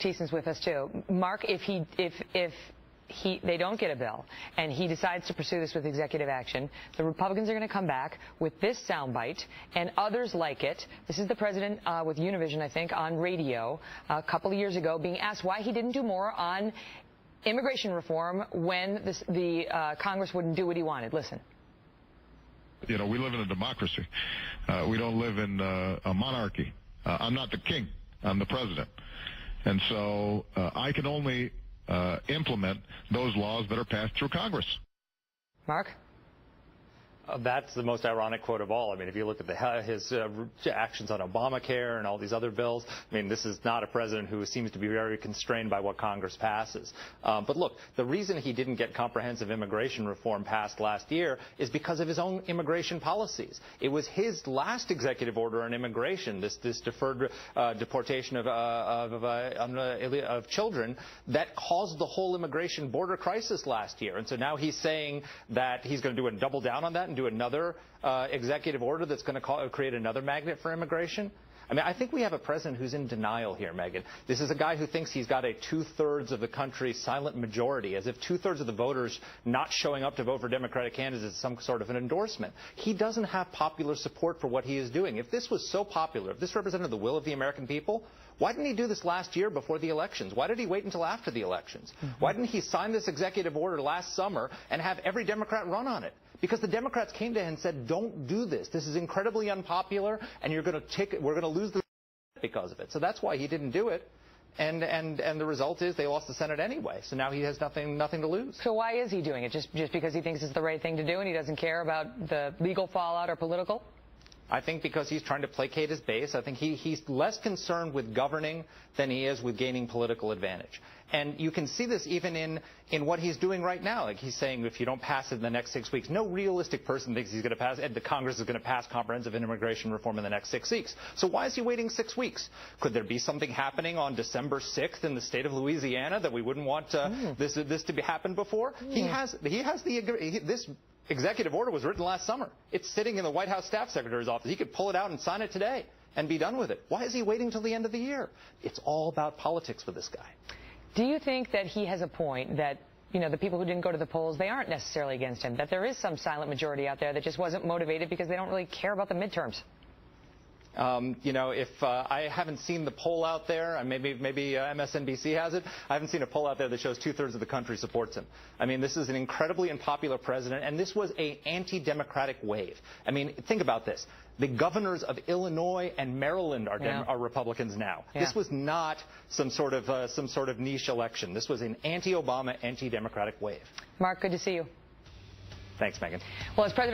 Thiessen's with us too. Mark, if they don't get a bill and he decides to pursue this with executive action, the Republicans are going to come back with this soundbite and others like it. This is the president with Univision, I think, on radio a couple of years ago being asked why he didn't do more on immigration reform when the Congress wouldn't do what he wanted. Listen. You know, we live in a democracy. We don't live in a monarchy. I'm not the king. I'm the president. And so I can only implement those laws that are passed through Congress. Mark? That's the most ironic quote of all. I mean, if you look at his actions on Obamacare and all these other bills, I mean, this is not a president who seems to be very constrained by what Congress passes. But look, the reason he didn't get comprehensive immigration reform passed last year is because of his own immigration policies. It was his last executive order on immigration, this deferred deportation of children, that caused the whole immigration border crisis last year. And so now he's saying that he's going to do a double down on that and do another executive order that's going to create another magnet for immigration. I mean, I think we have a president who's in denial here, Megyn. This is a guy who thinks he's got a 2/3 of the country's silent majority, as if 2/3 of the voters not showing up to vote for Democratic candidates is some sort of an endorsement. He doesn't have popular support for what he is doing. If this was so popular, if this represented the will of the American people, why didn't he do this last year before the elections? Why did he wait until after the elections? Why didn't he sign this executive order last summer and have every Democrat run on it? Because the Democrats came to him and said, don't do this. This is incredibly unpopular, and we're going to lose the because of it. So that's why he didn't do it. And the result is they lost the Senate anyway. So now he has nothing to lose. So why is he doing it? Just because he thinks it's the right thing to do and he doesn't care about the legal fallout or political? I think because he's trying to placate his base. I think he's less concerned with governing than he is with gaining political advantage. And you can see this even in what he's doing right now. Like he's saying if you don't pass it in the next 6 weeks, no realistic person thinks he's going to pass it. The Congress is going to pass comprehensive immigration reform in the next 6 weeks. So why is he waiting 6 weeks? Could there be something happening on December 6th in the state of Louisiana that we wouldn't want this to happen before? This executive order was written last summer. It's sitting in the White House staff secretary's office. He could pull it out and sign it today and be done with it. Why is he waiting till the end of the year? It's all about politics with this guy. Do you think that he has a point that, you know, the people who didn't go to the polls, they aren't necessarily against him, that there is some silent majority out there that just wasn't motivated because they don't really care about the midterms? You know, if I haven't seen the poll out there, and maybe MSNBC has it, I haven't seen a poll out there that shows 2/3 of the country supports him. I mean, this is an incredibly unpopular president, and this was an anti-democratic wave. I mean, think about this. The governors of Illinois and Maryland are Republicans now. Yeah. This was not some sort of niche election. This was an anti-Obama, anti-democratic wave. Mark, good to see you. Thanks, Megyn. Well, as President